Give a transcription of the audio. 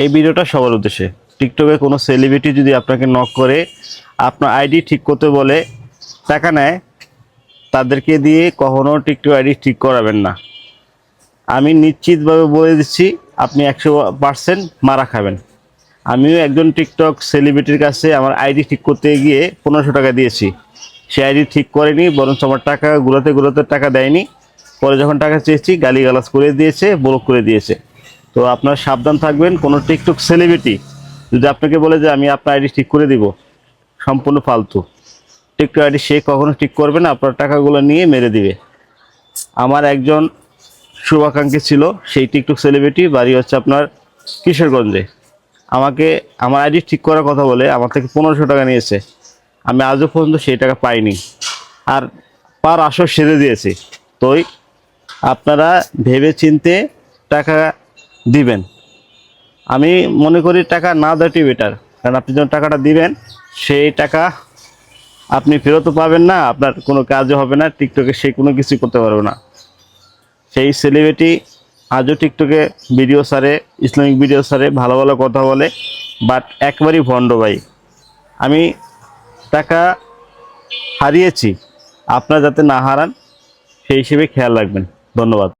এই ভিডিওটা সবার উদ্দেশ্যে। টিকটকে কোনো সেলিব্রিটি যদি আপনাকে নক করে আপনার আইডি ঠিক করতে বলে টাকা নেয়, তাদেরকে দিয়ে কখনো টিকটক আইডি ঠিক করাবেন না। আমি নিশ্চিতভাবে বলে দিচ্ছি, আপনি 100% মারা খাবেন। আমিও একজন টিকটক সেলিব্রিটির কাছে আমার আইডি ঠিক করতে গিয়ে 1500 টাকা দিয়েছি। সে আইডি ঠিক করেনি, বরঞ্চ আমার টাকা গুলোতে গুলোতে টাকা দেয়নি। পরে যখন টাকা চেয়েছি গালিগালাজ করে দিয়েছে, ব্লক করে দিয়েছে। তো আপনারা সাবধান থাকবেন। কোনো টিকটক সেলিব্রিটি যদি আপনাকে বলে যে আমি আপনার আইডি ঠিক করে দিব, সম্পূর্ণ ফালতু। টিকটক আইডি সে কখনো ঠিক করবে না, আপনার টাকাগুলো নিয়ে মেরে দিবে। আমার একজন শুভাকাঙ্ক্ষী ছিল, সেই টিকটক সেলিব্রিটি, বাড়ি হচ্ছে আপনার কিশোরগঞ্জে। আমাকে আমার আইডি ঠিক করার কথা বলে আমার থেকে 1500 টাকা নিয়েছে। আমি আজও পর্যন্ত সেই টাকা পাইনি, আর পার আসর সেরে দিয়েছি। তোই আপনারা ভেবে চিনতে টাকা দিবেন। আমি মনে করি টাকা না দেওয়াটাই বেটার, কারণ আপনি যখন টাকাটা দিবেন সেই টাকা আপনি ফেরতও পাবেন না, আপনার কোনো কাজও হবে না, টিকটকে সে কোনো কিছুই করতে পারবে না। সেই সেলিব্রিটি আজও টিকটকে ভিডিও ছাড়ে, ইসলামিক ভিডিও ছাড়ে, ভালো ভালো কথা বলে, বাট একবারই ভণ্ড ভাই। আমি টাকা হারিয়েছি, আপনারা যাতে না হারান সেই হিসেবে খেয়াল রাখবেন। ধন্যবাদ।